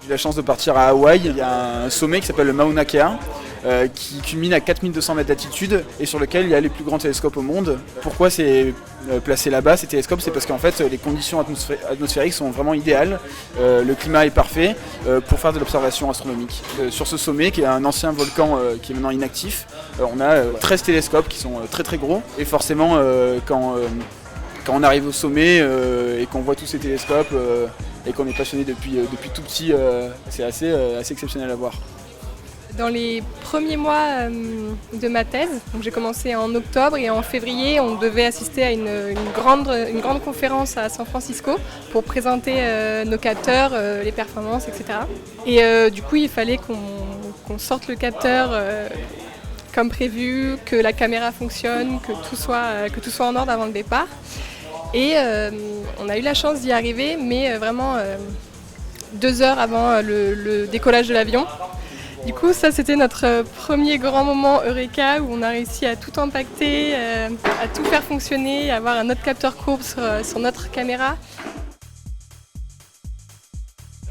eu la chance de partir à Hawaï. Il y a un sommet qui s'appelle le Mauna Kea, qui culmine à 4200 mètres d'altitude et sur lequel il y a les plus grands télescopes au monde. Pourquoi c'est placé là-bas ces télescopes? C'est parce qu'en fait les conditions atmosphériques sont vraiment idéales, le climat est parfait pour faire de l'observation astronomique. Sur ce sommet qui est un ancien volcan qui est maintenant inactif, on a 13 télescopes qui sont très très gros et forcément quand on arrive au sommet et qu'on voit tous ces télescopes et qu'on est passionné depuis tout petit, c'est assez exceptionnel à voir. Dans les premiers mois de ma thèse, donc j'ai commencé en octobre et en février, on devait assister à une grande conférence à San Francisco pour présenter nos capteurs, les performances, etc. Et du coup, il fallait qu'on sorte le capteur comme prévu, que la caméra fonctionne, que tout soit en ordre avant le départ. Et on a eu la chance d'y arriver, mais vraiment 2 heures avant le décollage de l'avion. Du coup, ça c'était notre premier grand moment Eureka où on a réussi à tout empaqueter, à tout faire fonctionner, à avoir un autre capteur courbe sur notre caméra.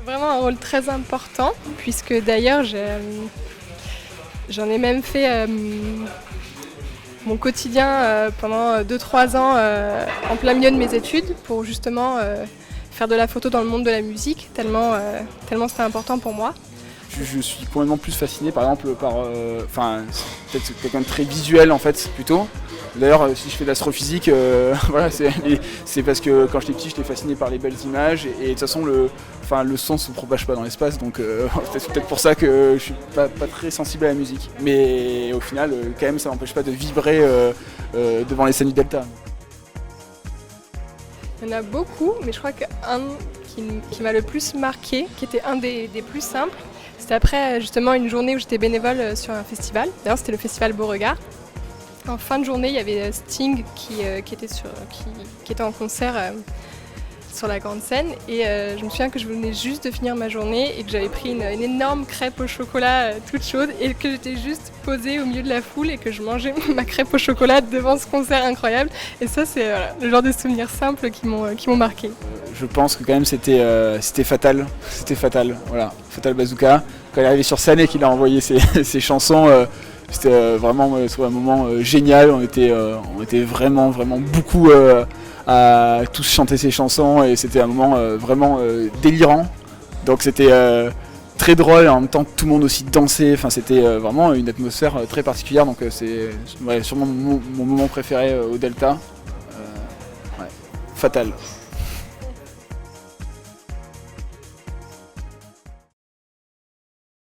Vraiment un rôle très important, puisque d'ailleurs j'en ai même fait mon quotidien pendant 2-3 ans en plein milieu de mes études pour justement faire de la photo dans le monde de la musique, tellement c'était important pour moi. Je suis complètement plus fasciné par exemple par... peut-être quelqu'un de très visuel en fait plutôt. D'ailleurs si je fais de l'astrophysique, voilà, c'est parce que quand j'étais petit j'étais fasciné par les belles images et de toute façon le son ne se propage pas dans l'espace donc c'est peut-être pour ça que je suis pas très sensible à la musique. Mais au final quand même ça m'empêche pas de vibrer devant les scènes du Delta. Il y en a beaucoup, mais je crois qu'un qui m'a le plus marqué, qui était un des plus simples, c'était après justement une journée où j'étais bénévole sur un festival. D'ailleurs c'était le festival Beauregard. En fin de journée il y avait Sting qui était en concert sur la grande scène et je me souviens que je venais juste de finir ma journée et que j'avais pris une énorme crêpe au chocolat toute chaude et que j'étais juste posée au milieu de la foule et que je mangeais ma crêpe au chocolat devant ce concert incroyable. Et ça c'est le genre de souvenirs simples qui m'ont marqué. Je pense que quand même c'était Fatal, voilà, Fatal Bazooka. Quand il est arrivé sur scène et qu'il a envoyé ses chansons, c'était vraiment un moment génial. On était vraiment beaucoup à tous chanter ses chansons et c'était un moment vraiment délirant. Donc c'était très drôle et en même temps tout le monde aussi dansait. Enfin c'était vraiment une atmosphère très particulière. Donc c'est sûrement mon moment préféré au Delta. Fatal.